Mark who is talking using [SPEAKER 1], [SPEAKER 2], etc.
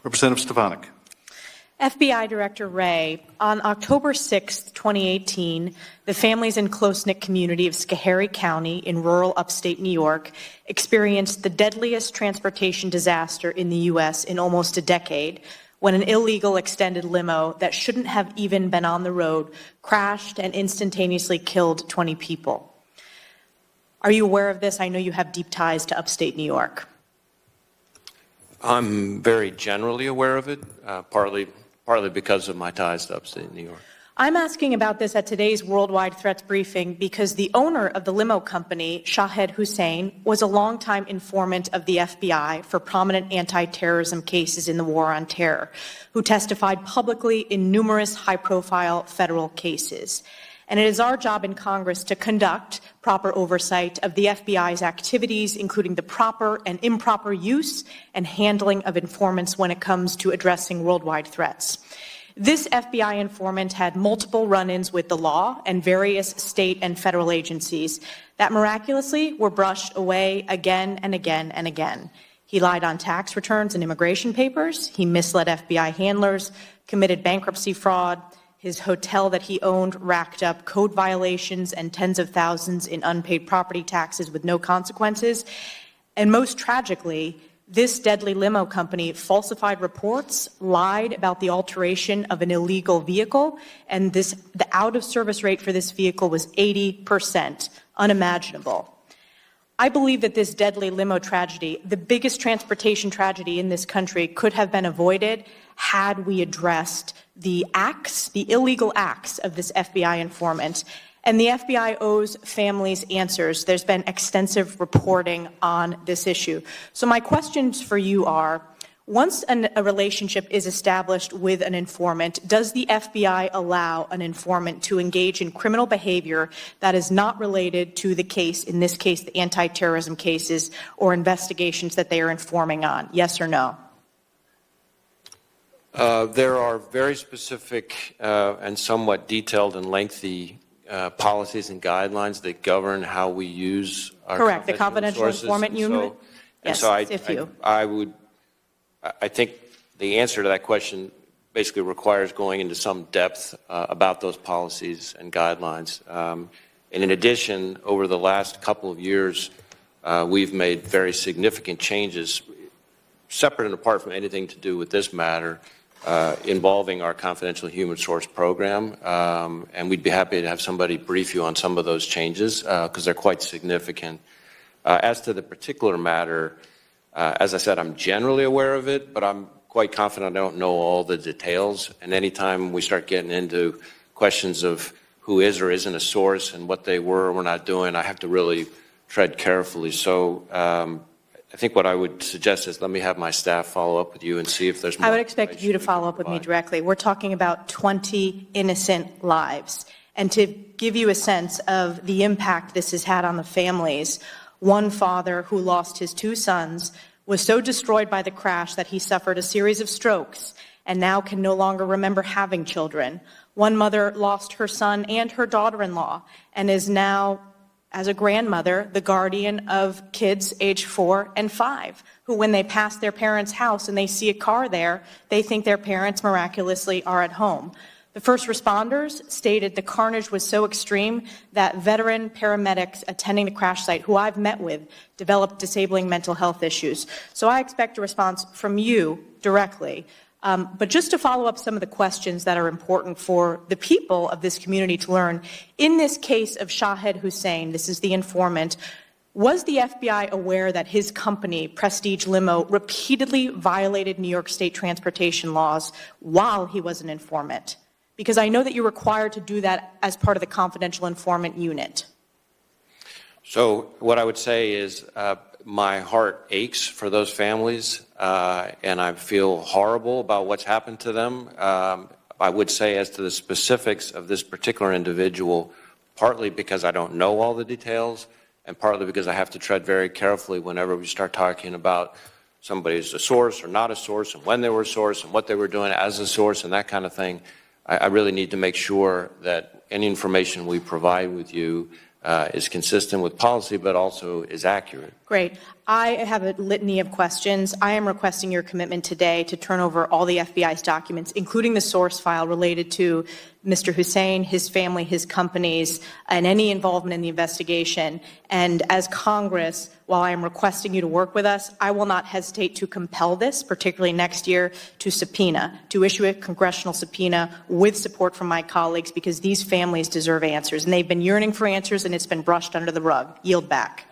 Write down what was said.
[SPEAKER 1] Representative Stefanik.
[SPEAKER 2] FBI Director Wray, on October 6, 2018, the families and close-knit community of Schoharie County in rural upstate New York experienced the deadliest transportation disaster in the U.S. in almost a decade when an illegal extended limo that shouldn't have even been on the road crashed and instantaneously killed 20 people. Are you aware of this? I know you have deep ties to upstate New York.
[SPEAKER 3] I'm very generally aware of it, partly because of my ties to upstate New York.
[SPEAKER 2] I'm asking about this at today's Worldwide Threats briefing because the owner of the limo company, Shahed Hussein, was a longtime informant of the FBI for prominent anti-terrorism cases in the War on Terror, who testified publicly in numerous high-profile federal cases. And it is our job in Congress to conduct proper oversight of the FBI's activities, including the proper and improper use and handling of informants when it comes to addressing worldwide threats. This FBI informant had multiple run-ins with the law and various state and federal agencies that miraculously were brushed away again and again and again. He lied on tax returns and immigration papers. He misled FBI handlers, committed bankruptcy fraud. His hotel that he owned racked up code violations and tens of thousands in unpaid property taxes with no consequences. And most tragically, this deadly limo company falsified reports, lied about the alteration of an illegal vehicle, and the out-of-service rate for this vehicle was 80%, unimaginable. I believe that this deadly limo tragedy, the biggest transportation tragedy in this country, could have been avoided had we addressed the illegal acts of this FBI informant. And the FBI owes families answers. There's been extensive reporting on this issue. So my questions for you are, once a relationship is established with an informant, does the FBI allow an informant to engage in criminal behavior that is not related to the case, in this case, the anti-terrorism cases or investigations that they are informing on? Yes or no?
[SPEAKER 3] There are very specific and somewhat detailed and lengthy policies and guidelines that govern how we use our
[SPEAKER 2] correct, the confidential informant unit.
[SPEAKER 3] Yes, I think the answer to that question basically requires going into some depth about those policies and guidelines. And in addition, over the last couple of years, we've made very significant changes, separate and apart from anything to do with this matter, involving our confidential human source program, and we'd be happy to have somebody brief you on some of those changes because they're quite significant. As to the particular matter, as I said, I'm generally aware of it, but I'm quite confident I don't know all the details, and anytime we start getting into questions of who is or isn't a source and what they were or were not doing, I have to really tread carefully. So I think what I would suggest is let me have my staff follow up with you and see if there's more.
[SPEAKER 2] I would expect you to follow up with me directly. We're talking about 20 innocent lives. And to give you a sense of the impact this has had on the families, one father who lost his 2 sons was so destroyed by the crash that he suffered a series of strokes and now can no longer remember having children. One mother lost her son and her daughter-in-law and is now, as a grandmother, the guardian of kids age 4 and 5, who when they pass their parents' house and they see a car there, they think their parents miraculously are at home. The first responders stated the carnage was so extreme that veteran paramedics attending the crash site, who I've met with, developed disabling mental health issues. So I expect a response from you directly. But just to follow up some of the questions that are important for the people of this community to learn, in this case of Shahed Hussein, this is the informant, was the FBI aware that his company, Prestige Limo, repeatedly violated New York State transportation laws while he was an informant? Because I know that you're required to do that as part of the confidential informant unit.
[SPEAKER 3] So what I would say is my heart aches for those families, and I feel horrible about what's happened to them. I would say as to the specifics of this particular individual, partly because I don't know all the details, and partly because I have to tread very carefully whenever we start talking about somebody as a source or not a source, and when they were a source, and what they were doing as a source, and that kind of thing. I really need to make sure that any information we provide with you is consistent with policy, but also is accurate.
[SPEAKER 2] Great. I have a litany of questions. I am requesting your commitment today to turn over all the FBI's documents, including the source file related to Mr. Hussein, his family, his companies, and any involvement in the investigation. And as Congress, while I am requesting you to work with us, I will not hesitate to compel this, particularly next year, to issue a congressional subpoena with support from my colleagues, because these families deserve answers. And they've been yearning for answers, and it's been brushed under the rug. Yield back.